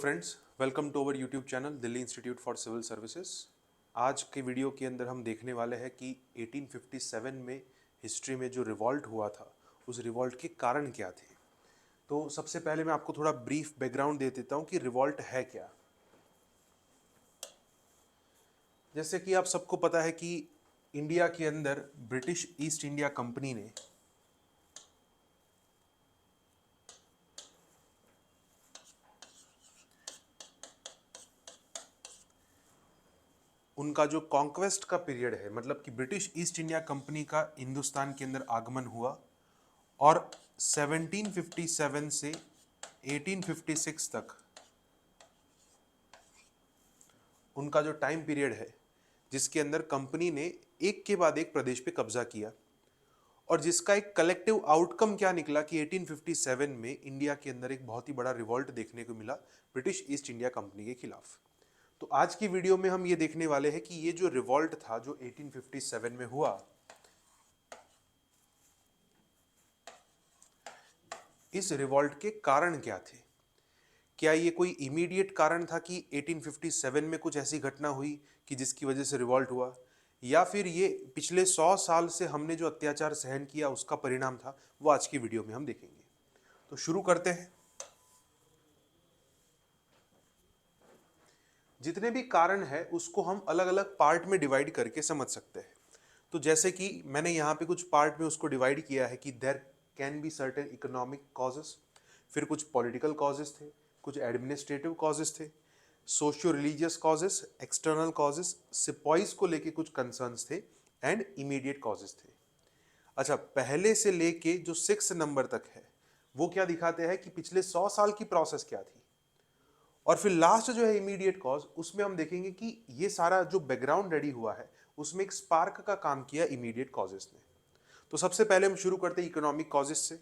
Friends, welcome to our YouTube channel Delhi institute for civil services. आज के video के अंदर हम देखने वाले हैं कि 1857 में हिस्ट्री में जो रिवॉल्ट हुआ था उस रिवॉल्ट के कारण क्या थे। तो सबसे पहले मैं आपको थोड़ा ब्रीफ बैकग्राउंड दे देता हूँ कि रिवॉल्ट है क्या। जैसे कि आप सबको पता है कि इंडिया के अंदर ब्रिटिश ईस्ट इंडिया कंपनी ने उनका जो कॉन्क्वेस्ट का पीरियड है, मतलब कि ब्रिटिश ईस्ट इंडिया कंपनी का हिंदुस्तान के अंदर आगमन हुआ और 1757 से 1856 तक उनका जो टाइम पीरियड है जिसके अंदर कंपनी ने एक के बाद एक प्रदेश पे कब्जा किया और जिसका एक कलेक्टिव आउटकम क्या निकला कि 1857 में इंडिया के अंदर एक बहुत ही बड़ा रिवॉल्ट देखने को मिला ब्रिटिश ईस्ट इंडिया कंपनी के खिलाफ। तो आज की वीडियो में हम ये देखने वाले हैं कि ये जो रिवॉल्ट था जो 1857 में हुआ, इस रिवॉल्ट के कारण क्या थे। क्या ये कोई इमीडिएट कारण था कि 1857 में कुछ ऐसी घटना हुई कि जिसकी वजह से रिवॉल्ट हुआ, या फिर ये पिछले 100 साल से हमने जो अत्याचार सहन किया उसका परिणाम था, वो आज की वीडियो में हम देखेंगे। तो शुरू करते हैं। जितने भी कारण है उसको हम अलग अलग पार्ट में डिवाइड करके समझ सकते हैं। तो जैसे कि मैंने यहाँ पे कुछ पार्ट में उसको डिवाइड किया है कि there can be certain economic causes, फिर कुछ पॉलिटिकल कॉजेस थे, कुछ एडमिनिस्ट्रेटिव कॉजेस थे, socio religious causes, external causes, sepoys को लेके कुछ कंसर्न्स थे एंड इमीडिएट कॉजेस थे। अच्छा, पहले से लेके जो 6 नंबर तक है वो क्या दिखाते हैं कि पिछले 100 साल की प्रोसेस क्या थी, और फिर लास्ट जो है इमीडिएट कॉज, उसमें हम देखेंगे कि ये सारा जो बैकग्राउंड रेडी हुआ है उसमें एक स्पार्क का काम किया इमीडिएट कॉजेस ने। तो सबसे पहले हम शुरू करते हैं इकोनॉमिक कॉजेस से।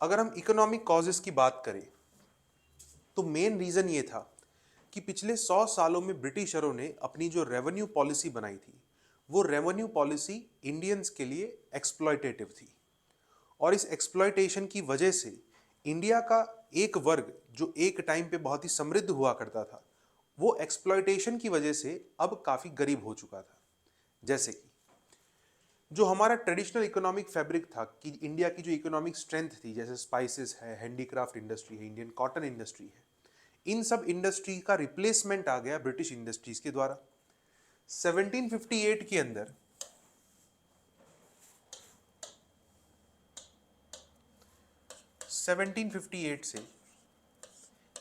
अगर हम इकोनॉमिक कॉजेस की बात करें तो मेन रीजन ये था कि पिछले 100 सालों में ब्रिटिशरों ने अपनी जो रेवेन्यू पॉलिसी बनाई थी वो रेवेन्यू पॉलिसी इंडियंस के लिए एक्सप्लॉयटेटिव थी, और इस एक्सप्लॉयटेशन की वजह से इंडिया का एक वर्ग जो एक टाइम पे बहुत ही समृद्ध हुआ करता था वो एक्सप्लॉयटेशन की वजह से अब काफ़ी गरीब हो चुका था। जैसे कि जो हमारा ट्रेडिशनल इकोनॉमिक फैब्रिक था कि इंडिया की जो इकोनॉमिक स्ट्रेंथ थी, जैसे स्पाइसेस है, हैंडीक्राफ्ट इंडस्ट्री है, इंडियन कॉटन इंडस्ट्री है, इन सब इंडस्ट्री का रिप्लेसमेंट आ गया ब्रिटिश इंडस्ट्रीज के द्वारा। 1758 के अंदर 1758 से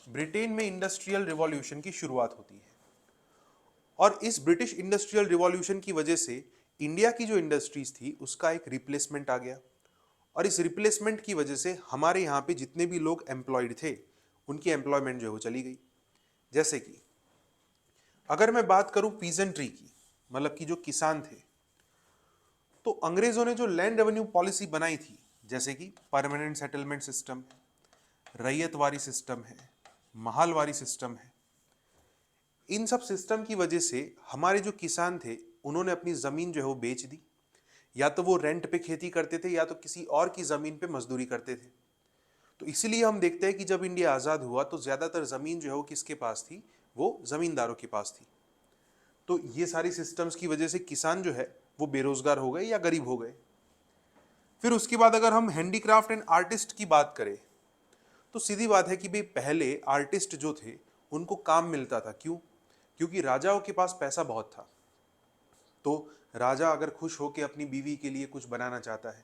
ब्रिटेन में इंडस्ट्रियल रिवॉल्यूशन की शुरुआत होती है, और इस ब्रिटिश इंडस्ट्रियल रिवॉल्यूशन की वजह से इंडिया की जो इंडस्ट्रीज थी उसका एक रिप्लेसमेंट आ गया, और इस रिप्लेसमेंट की वजह से हमारे यहाँ पे जितने भी लोग एम्प्लॉयड थे उनकी एम्प्लॉयमेंट जो है वो चली गई। जैसे कि अगर मैं बात करूं पीजेंट्री की, मतलब कि जो किसान थे, तो अंग्रेजों ने जो लैंड रेवेन्यू पॉलिसी बनाई थी, जैसे कि permanent settlement system, ryotwari system है, महालवारी सिस्टम है, इन सब सिस्टम की वजह से हमारे जो किसान थे उन्होंने अपनी ज़मीन जो है वो बेच दी, या तो वो रेंट पे खेती करते थे या तो किसी और की ज़मीन पे मजदूरी करते थे। तो इसीलिए हम देखते हैं कि जब इंडिया आज़ाद हुआ तो ज़्यादातर ज़मीन जो है वो किसके पास थी, वो ज़मींदारों के पास थी। तो ये सारी सिस्टम्स की वजह से किसान जो है वो बेरोजगार हो गए या गरीब हो गए। फिर उसके बाद अगर हम हैंडीक्राफ्ट एंड आर्टिस्ट की बात करें तो सीधी बात है कि भाई पहले आर्टिस्ट जो थे उनको काम मिलता था। क्यों? क्योंकि राजाओं के पास पैसा बहुत था। तो राजा अगर खुश होकर अपनी बीवी के लिए कुछ बनाना चाहता है,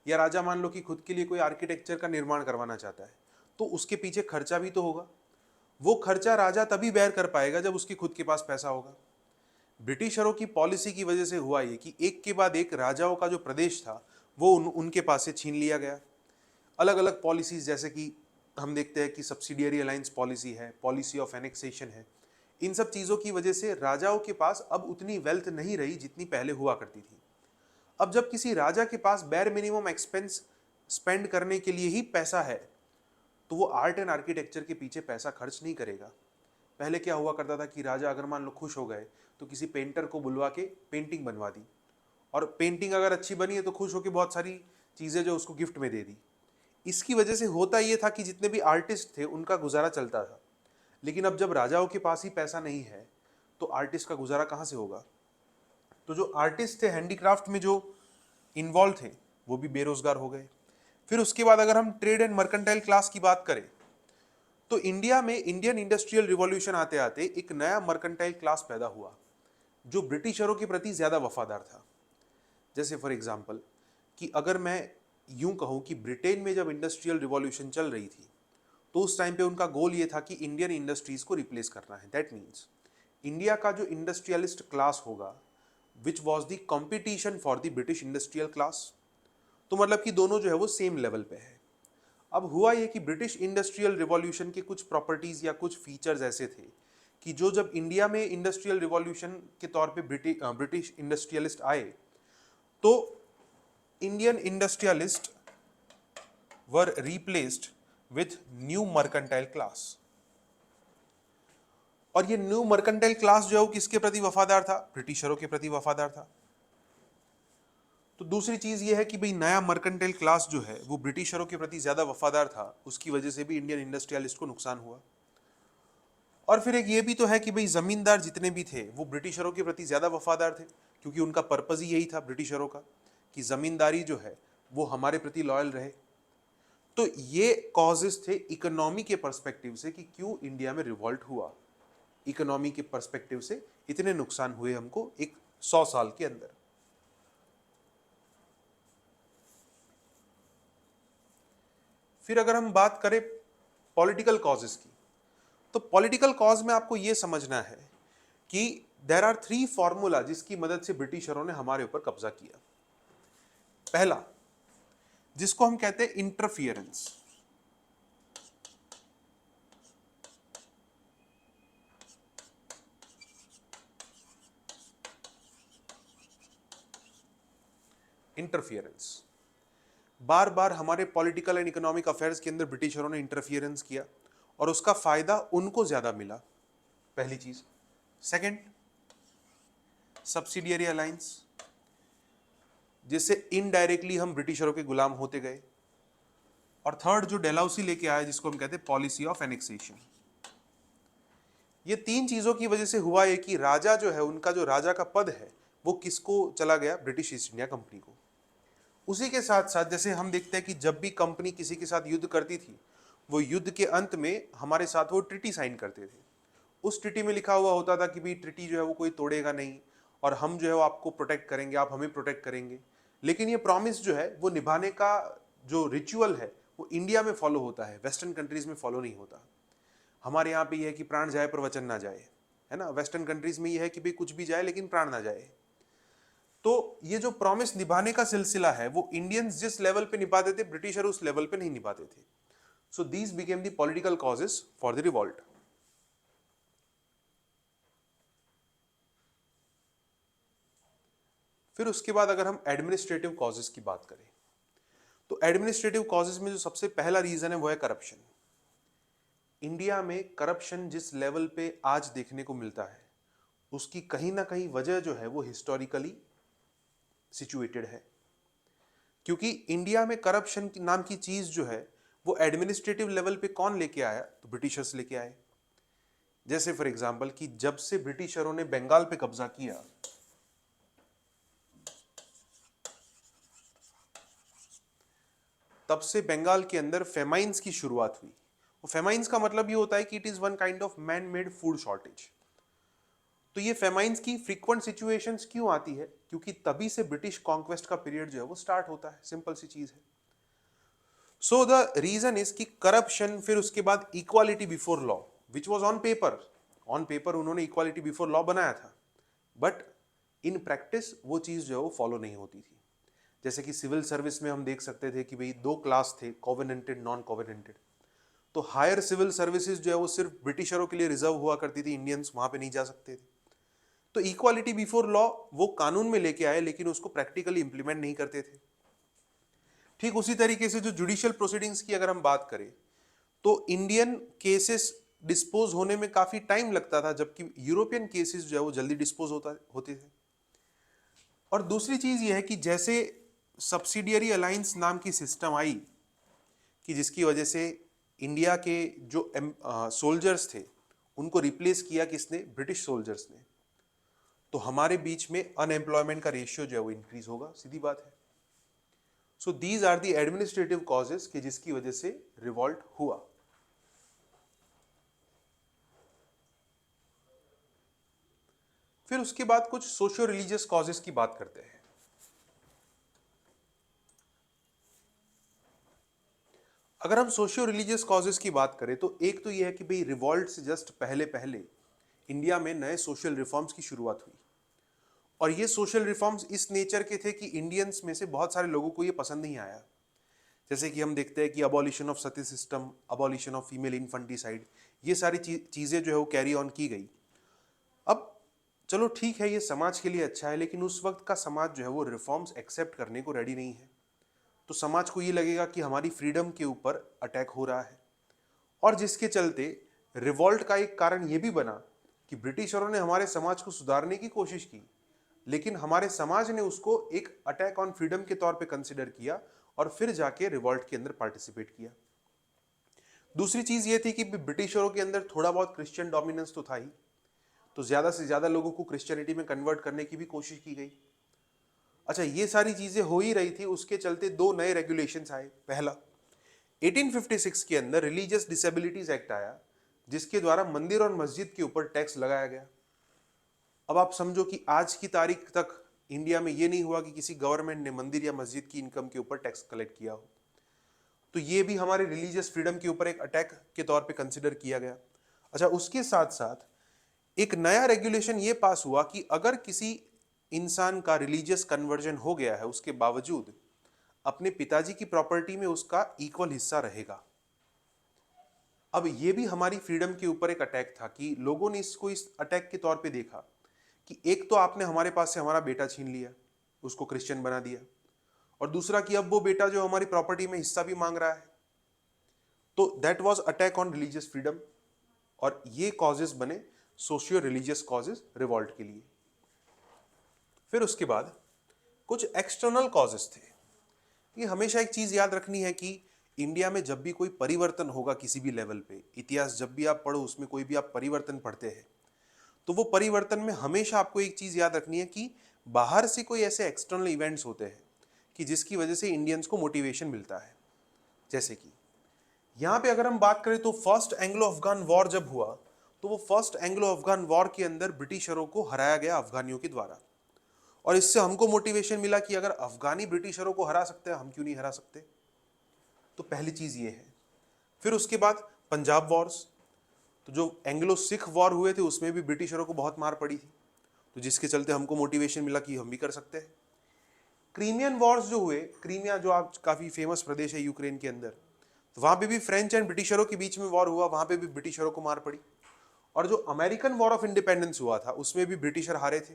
या राजा मान लो कि खुद के लिए कोई आर्किटेक्चर का निर्माण करवाना चाहता है, तो उसके पीछे खर्चा भी तो होगा। वो खर्चा राजा तभी बेयर कर पाएगा जब उसके खुद के पास पैसा होगा। ब्रिटिशरों की पॉलिसी की वजह से हुआ ये कि एक के बाद एक राजाओं का जो प्रदेश था वो उनके पास से छीन लिया गया। अलग अलग पॉलिसीज, जैसे कि हम देखते हैं कि सब्सिडियरी अलायंस पॉलिसी है, पॉलिसी ऑफ एनेक्सेशन है, इन सब चीज़ों की वजह से राजाओं के पास अब उतनी वेल्थ नहीं रही जितनी पहले हुआ करती थी। अब जब किसी राजा के पास बेर मिनिमम एक्सपेंस स्पेंड करने के लिए ही पैसा है तो वो आर्ट एंड आर्किटेक्चर के पीछे पैसा खर्च नहीं करेगा। पहले क्या हुआ करता था कि राजा अगर मान लो खुश हो गए तो किसी पेंटर को बुलवा के पेंटिंग बनवा दी, और पेंटिंग अगर अच्छी बनी है तो खुश होकर बहुत सारी चीज़ें जो उसको गिफ्ट में दे दी। इसकी वजह से होता ये था कि जितने भी आर्टिस्ट थे उनका गुजारा चलता था, लेकिन अब जब राजाओं के पास ही पैसा नहीं है तो आर्टिस्ट का गुजारा कहाँ से होगा। तो जो आर्टिस्ट थे हैंडीक्राफ्ट में जो इन्वॉल्व थे वो भी बेरोजगार हो गए। फिर उसके बाद अगर हम ट्रेड एंड मर्केंटाइल क्लास की बात करें तो इंडिया में इंडियन इंडस्ट्रियल रिवॉल्यूशन आते आते एक नया मर्केंटाइल क्लास पैदा हुआ जो ब्रिटिशरों के प्रति ज्यादा वफादार था। जैसे फॉर एग्जाम्पल कि अगर मैं यूं कहूं कि ब्रिटेन में जब इंडस्ट्रियल रिवॉल्यूशन चल रही थी तो उस टाइम पे उनका गोल ये था कि इंडियन इंडस्ट्रीज को रिप्लेस करना है। दैट मीन्स इंडिया का जो इंडस्ट्रियलिस्ट क्लास होगा which was the competition for the British industrial class, तो मतलब कि दोनों जो है वो सेम लेवल पे है। अब हुआ ये कि ब्रिटिश इंडस्ट्रियल रिवॉल्यूशन के कुछ प्रॉपर्टीज या कुछ फीचर्स ऐसे थे कि जो जब इंडिया में इंडस्ट्रियल रिवॉल्यूशन के तौर पे ब्रिटिश इंडस्ट्रियलिस्ट आए तो Indian industrialist were replaced with new mercantile class. और ये न्यू मर्केंटाइल क्लास जो है वो किसके प्रति वफादार था? ब्रिटिशरों के प्रति वफादार था। तो दूसरी चीज ये है कि भाई नया मर्केंटाइल क्लास जो है वो ब्रिटिशरों के प्रति ज्यादा वफादार था, उसकी वजह से भी इंडियन इंडस्ट्रियलिस्ट को नुकसान हुआ। और फिर एक ये भी तो है कि भाई जमींदार जितने भी थे वो ब्रिटिशरों के प्रति ज्यादा वफादार थे, क्योंकि उनका पर्पज ही यही था ब्रिटिशरों का कि जमींदारी जो है वो हमारे प्रति लॉयल रहे। तो ये कॉजेस थे इकोनॉमी के पर्सपेक्टिव से कि क्यों इंडिया में रिवॉल्ट हुआ। इकोनॉमी के पर्सपेक्टिव से इतने नुकसान हुए हमको एक 100 साल के अंदर। फिर अगर हम बात करें पॉलिटिकल कॉजेस की, तो पॉलिटिकल कॉज में आपको यह समझना है कि देयर आर 3 फॉर्मूला जिसकी मदद से ब्रिटिशरों ने हमारे ऊपर कब्जा किया। पहला, जिसको हम कहते हैं इंटरफियरेंस। इंटरफियरेंस बार बार हमारे पॉलिटिकल एंड इकोनॉमिक अफेयर्स के अंदर ब्रिटिशरों ने इंटरफियरेंस किया और उसका फायदा उनको ज्यादा मिला, पहली चीज। सेकंड, सब्सिडियरी अलायंस, जिससे इनडायरेक्टली हम ब्रिटिशरों के गुलाम होते गए। और थर्ड जो डेलाउसी लेके आया जिसको हम कहते हैं पॉलिसी ऑफ एनेक्सेशन। ये 3 चीजों की वजह से हुआ है कि राजा जो है उनका जो राजा का पद है वो किसको चला गया? ब्रिटिश ईस्ट इंडिया कंपनी को। उसी के साथ साथ जैसे हम देखते हैं कि जब भी कंपनी किसी के साथ युद्ध करती थी वो युद्ध के अंत में हमारे साथ वो ट्रिटी साइन करते थे। उस ट्रिटी में लिखा हुआ होता था कि भाई ट्रिटी जो है वो कोई तोड़ेगा नहीं और हम जो है वो आपको प्रोटेक्ट करेंगे, आप हमें प्रोटेक्ट करेंगे। लेकिन ये प्रॉमिस जो है वो निभाने का जो रिचुअल है वो इंडिया में फॉलो होता है, वेस्टर्न कंट्रीज में फॉलो नहीं होता। हमारे यहाँ पे ये है कि प्राण जाए पर वचन ना जाए, है ना। वेस्टर्न कंट्रीज में ये है कि भाई कुछ भी जाए लेकिन प्राण ना जाए। तो ये जो प्रॉमिस निभाने का सिलसिला है वो इंडियंस जिस लेवल पे निभाते थे ब्रिटिशर उस लेवल पे नहीं निभाते थे। So these became the political causes for the revolt. फिर उसके बाद अगर हम एडमिनिस्ट्रेटिव कॉजेस की बात करें तो एडमिनिस्ट्रेटिव कॉजेस में जो सबसे पहला रीजन है वो है करप्शन। इंडिया में करप्शन जिस लेवल पे आज देखने को मिलता है उसकी कहीं ना कहीं वजह जो है वो हिस्टोरिकली सिचुएटेड है, क्योंकि इंडिया में करप्शन नाम की चीज जो है वो एडमिनिस्ट्रेटिव लेवल पे कौन लेके आया? तो ब्रिटिशर्स लेके आए। जैसे फॉर एग्जांपल कि जब से ब्रिटिशरों ने बंगाल पे कब्जा किया तब से बंगाल के अंदर फेमाइंस की शुरुआत हुई। वो फेमाइंस का मतलब ये होता है कि it is one kind of man made food shortage. तो ये फेमाइंस की फ्रीक्वेंट सिचुएशंस क्यों आती है? क्योंकि तभी से ब्रिटिश कॉन्क्वेस्ट का पीरियड जो है वो स्टार्ट होता है। सिंपल सी चीज है। सो द रीजन इज कि करप्शन, फिर उसके बाद equality before law which was on paper उन्होंने इक्वालिटी बिफोर लॉ बनाया था, बट इन प्रैक्टिस वो चीज जो है वो फॉलो नहीं होती थी। जैसे कि सिविल सर्विस में हम देख सकते थे कि भाई 2 क्लास थे, कोवेनेंटेड, नॉन कोवेनेंटेड। तो हायर सिविल सर्विसेज जो है वो सिर्फ ब्रिटिशरों के लिए रिजर्व हुआ करती थी, इंडियंस वहां पे नहीं जा सकते थे। तो इक्वालिटी बिफोर लॉ वो कानून में लेके आए लेकिन उसको प्रैक्टिकली इंप्लीमेंट नहीं करते थे। ठीक उसी तरीके से जो जुडिशियल प्रोसीडिंग्स की अगर हम बात करें तो इंडियन केसेस डिस्पोज होने में काफी टाइम लगता था, जबकि यूरोपियन केसेस जो है वो जल्दी डिस्पोज होते थे। और दूसरी चीज ये है कि जैसे सब्सिडियरी अलायंस नाम की सिस्टम आई कि जिसकी वजह से इंडिया के जो सोल्जर्स थे उनको रिप्लेस किया किसने, ब्रिटिश सोल्जर्स ने। तो हमारे बीच में अनएम्प्लॉयमेंट का रेशियो जो है वो इंक्रीज होगा, सीधी बात है। So these are the administrative causes कि जिसकी वजह से रिवॉल्ट हुआ। फिर उसके बाद कुछ सोशियो रिलीजियस कॉजेस की बात करते हैं। अगर हम सोशियो रिलीजियस कॉजेस की बात करें तो एक तो यह है कि भाई रिवॉल्ट से जस्ट पहले पहले इंडिया में नए सोशल रिफॉर्म्स की शुरुआत हुई, और ये सोशल रिफॉर्म्स इस नेचर के थे कि इंडियंस में से बहुत सारे लोगों को ये पसंद नहीं आया। जैसे कि हम देखते हैं कि abolition of Sati system, abolition of female infanticide, ये सारी चीज़ें जो है वो कैरी ऑन की गई। अब चलो ठीक है, ये समाज के लिए अच्छा है, लेकिन उस वक्त का समाज जो है वो रिफॉर्म्स एक्सेप्ट करने को रेडी नहीं है। तो समाज को ये लगेगा कि हमारी फ्रीडम के ऊपर अटैक हो रहा है, और जिसके चलते रिवॉल्ट का एक कारण ये भी बना कि ब्रिटिशरों ने हमारे समाज को सुधारने की कोशिश की, लेकिन हमारे समाज ने उसको एक अटैक ऑन फ्रीडम के तौर पे कंसिडर किया और फिर जाके रिवॉल्ट के अंदर पार्टिसिपेट किया। दूसरी चीज ये थी कि ब्रिटिशरों के अंदर थोड़ा बहुत क्रिश्चियन डोमिनेंस तो था ही, तो ज्यादा से ज्यादा लोगों को क्रिश्चियनिटी में कन्वर्ट करने की भी कोशिश की गई। अच्छा, ये सारी चीजें हो ही रही थी, उसके चलते दो नए रेगुलेशंस आए। पहला, 1856 के अंदर रिलीजियस डिसेबिलिटीज एक्ट आया, जिसके द्वारा मंदिर और मस्जिद के ऊपर टैक्स लगाया गया। अब आप समझो कि आज की तारीख तक इंडिया में ये नहीं हुआ कि किसी गवर्नमेंट ने मंदिर या मस्जिद की इनकम के ऊपर टैक्स कलेक्ट किया हो। तो ये भी हमारे रिलीजियस फ्रीडम के ऊपर एक अटैक के तौर पे कंसिडर किया गया। अच्छा, उसके साथ साथ एक नया रेगुलेशन ये पास हुआ कि अगर किसी इंसान का रिलीजियस कन्वर्जन हो गया है, उसके बावजूद अपने पिताजी की प्रॉपर्टी में उसका इक्वल हिस्सा रहेगा। अब ये भी हमारी फ्रीडम के ऊपर एक अटैक था कि लोगों ने इसको इस अटैक के तौर पे देखा कि एक तो आपने हमारे पास से हमारा बेटा छीन लिया, उसको क्रिश्चियन बना दिया, और दूसरा कि अब वो बेटा जो हमारी प्रॉपर्टी में हिस्सा भी मांग रहा है। तो that was attack on religious freedom, और ये कॉजेस बने सोशियो रिलीजियस कॉजेस रिवॉल्ट के लिए। फिर उसके बाद कुछ एक्सटर्नल कॉजेस थे। ये हमेशा एक चीज याद रखनी है कि इंडिया में जब भी कोई परिवर्तन होगा किसी भी लेवल पे, इतिहास जब भी आप पढ़ो उसमें कोई भी आप परिवर्तन पढ़ते हैं, तो वो परिवर्तन में हमेशा आपको एक चीज याद रखनी है कि बाहर से कोई ऐसे एक्सटर्नल इवेंट्स होते हैं कि जिसकी वजह से इंडियंस को मोटिवेशन मिलता है। जैसे कि यहाँ पे अगर हम बात करें तो फर्स्ट एंग्लो अफगान वॉर जब हुआ, तो वो फर्स्ट एंग्लो अफगान वॉर के अंदर ब्रिटिशरों को हराया गया अफगानियों के द्वारा, और इससे हमको मोटिवेशन मिला कि अगर अफगानी ब्रिटिशरों को हरा सकते हैं, हम क्यों नहीं हरा सकते। तो पहली चीज ये है। फिर उसके बाद पंजाब वॉर्स, तो जो एंग्लो सिख वॉर हुए थे उसमें भी ब्रिटिशरों को बहुत मार पड़ी थी, तो जिसके चलते हमको मोटिवेशन मिला कि हम भी कर सकते हैं। क्रीमियन वॉर्स जो हुए, क्रीमिया जो आज काफी फेमस प्रदेश है यूक्रेन के अंदर, तो वहां पे भी फ्रेंच एंड ब्रिटिशरों के बीच में वॉर हुआ, वहां पे भी ब्रिटिशरों को मार पड़ी। और जो अमेरिकन वॉर ऑफ इंडिपेंडेंस हुआ था उसमें भी ब्रिटिशर हारे थे।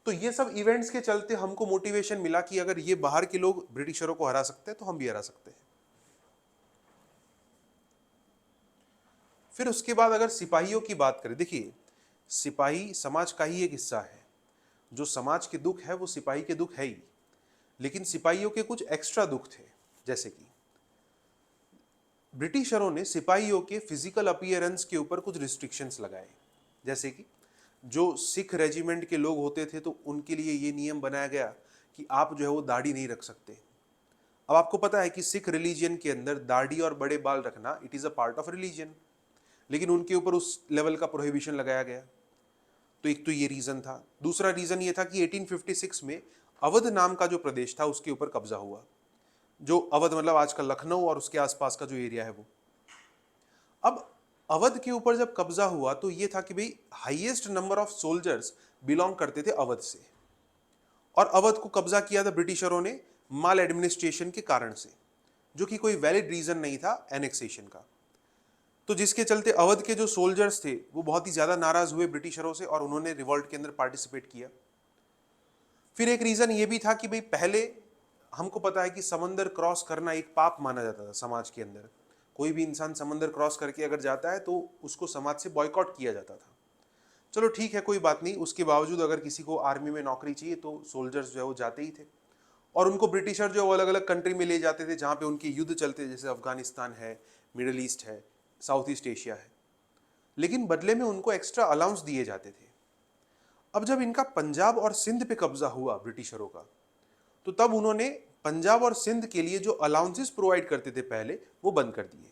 तो ये सब इवेंट्स के चलते हमको मोटिवेशन मिला कि अगर ये बाहर के लोग ब्रिटिशरों को हरा सकते हैं तो हम भी हरा सकते हैं। फिर उसके बाद अगर सिपाहियों की बात करें, देखिए सिपाही समाज का ही एक हिस्सा है, जो समाज के दुख है वो सिपाही के दुख है ही, लेकिन सिपाहियों के कुछ एक्स्ट्रा दुख थे। जैसे कि ब्रिटिशरों ने सिपाहियों के फिजिकल अपीयरेंस के ऊपर कुछ रिस्ट्रिक्शंस लगाए। जैसे कि जो सिख रेजिमेंट के लोग होते थे तो उनके लिए ये नियम बनाया गया कि आप जो है वो दाढ़ी नहीं रख सकते। अब आपको पता है कि सिख रिलीजियन के अंदर दाढ़ी और बड़े बाल रखना it is a part of religion, लेकिन उनके ऊपर उस लेवल का प्रोहिबिशन लगाया गया। तो एक तो ये रीजन था। दूसरा रीजन ये था कि 1856 में अवध नाम का जो प्रदेश था उसके ऊपर कब्जा हुआ, जो अवध मतलब आज का लखनऊ और उसके आसपास का जो एरिया है वो। अब अवध के ऊपर जब कब्जा हुआ तो ये था कि भाई highest number of soldiers belong करते थे अवध से, और अवध को कब्जा किया था ब्रिटिशरों ने माल एडमिनिस्ट्रेशन के कारण से, जो कि कोई वैलिड रीजन नहीं था एनेक्सेशन का। तो जिसके चलते अवध के जो सोल्जर्स थे वो बहुत ही ज्यादा नाराज हुए ब्रिटिशरों से और उन्होंने रिवॉल्ट के अंदर पार्टिसिपेट किया। फिर एक रीजन ये भी था कि भाई पहले हमको पता है कि समंदर क्रॉस करना एक पाप माना जाता था समाज के अंदर। कोई भी इंसान समंदर क्रॉस करके अगर जाता है तो उसको समाज से बॉयकॉट किया जाता था। चलो ठीक है, कोई बात नहीं, उसके बावजूद अगर किसी को आर्मी में नौकरी चाहिए तो सोल्जर्स जो है वो जाते ही थे। और उनको ब्रिटिशर जो अलग अलग कंट्री में ले जाते थे जहाँ पे उनके युद्ध चलते, जैसे अफगानिस्तान है, मिडल ईस्ट है, साउथ ईस्ट एशिया है, लेकिन बदले में उनको एक्स्ट्रा अलाउंस दिए जाते थे। अब जब इनका पंजाब और सिंध पे कब्जा हुआ ब्रिटिशरों का, तो तब उन्होंने पंजाब और सिंध के लिए जो अलाउंसेस प्रोवाइड करते थे पहले, वो बंद कर दिए।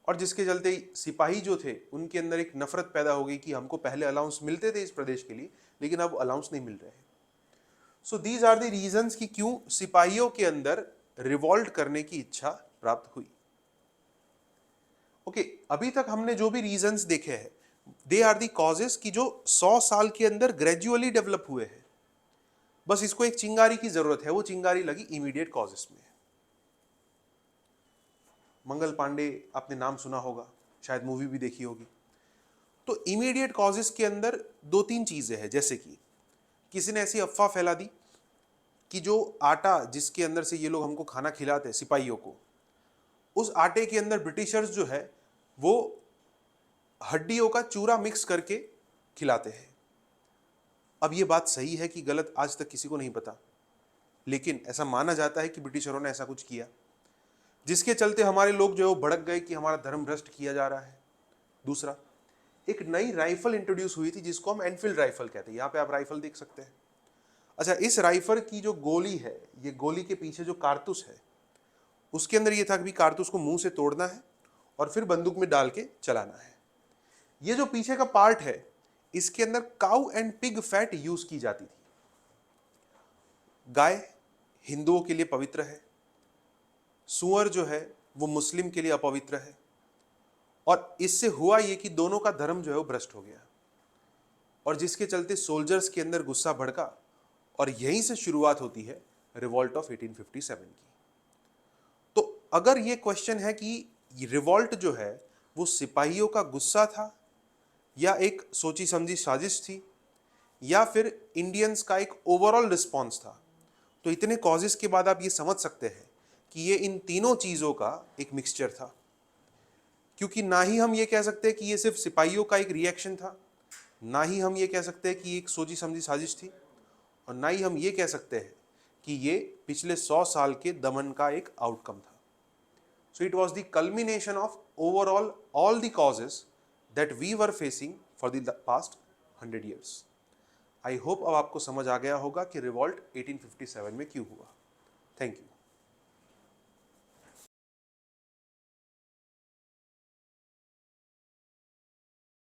और जिसके चलते सिपाही जो थे उनके अंदर एक नफरत पैदा हो गई कि हमको पहले अलाउंस मिलते थे इस प्रदेश के लिए, लेकिन अब अलाउंस नहीं मिल रहे। So these are the reasons कि क्यों सिपाहियों के अंदर रिवॉल्ट करने की इच्छा प्राप्त हुई। ओके, अभी तक हमने जो भी रीजंस देखे हैं, दे आर दी कॉजेस की जो 100 साल के अंदर ग्रेजुअली डेवलप हुए हैं। बस इसको एक चिंगारी की जरूरत है, वो चिंगारी लगी इमीडिएट कॉजेस में। मंगल पांडे आपने नाम सुना होगा, शायद मूवी भी देखी होगी। तो इमीडिएट कॉजेस के अंदर दो तीन चीजें हैं, जैसे कि किसी ने ऐसी अफवाह फैला दी कि जो आटा जिसके अंदर से ये लोग हमको खाना खिलाते हैं सिपाहियों को, उस आटे के अंदर ब्रिटिशर्स जो है वो हड्डियों का चूरा मिक्स करके खिलाते हैं। अब ये बात सही है कि गलत, आज तक किसी को नहीं पता, लेकिन ऐसा माना जाता है कि ब्रिटिशरों ने ऐसा कुछ किया, जिसके चलते हमारे लोग जो है वो भड़क गए कि हमारा धर्म भ्रष्ट किया जा रहा है। दूसरा, एक नई राइफल इंट्रोड्यूस हुई थी जिसको हम एनफील्ड राइफल कहते हैं। यहाँ पे आप राइफल देख सकते हैं। अच्छा, इस राइफल की जो गोली है, ये गोली के पीछे जो कारतूस है, उसके अंदर ये था कि कारतूस को मुंह से तोड़ना है और फिर बंदूक में डाल के चलाना है। ये जो पीछे का पार्ट है, इसके अंदर cow and pig fat use की जाती थी। गाय हिंदुओं के लिए पवित्र है, सुअर जो है वो मुस्लिम के लिए अपवित्र है, और इससे हुआ ये कि दोनों का धर्म जो है वो भ्रष्ट हो गया, और जिसके चलते सोल्जर्स के अंदर गुस्सा भड़का, और यहीं से शुरुआत होती है रिवॉल्ट ऑफ 1857 की। तो अगर ये क्वेश्चन है कि रिवॉल्ट जो है वो सिपाहियों का गुस्सा था, या एक सोची समझी साजिश थी, या फिर इंडियंस का एक ओवरऑल रिस्पॉन्स था, तो इतने कॉजेस के बाद आप ये समझ सकते हैं कि ये इन तीनों चीज़ों का एक मिक्सचर था। क्योंकि ना ही हम ये कह सकते हैं कि ये सिर्फ सिपाहियों का एक रिएक्शन था, ना ही हम ये कह सकते हैं कि एक सोची समझी साजिश थी, और ना ही हम ये कह सकते हैं कि ये पिछले 100 साल के दमन का एक आउटकम था। So it was the culmination of overall all the causes that we were facing for the past 100 years. I hope अब आपको समझ आ गया होगा कि रिवॉल्ट 1857 में क्यों हुआ। Thank you.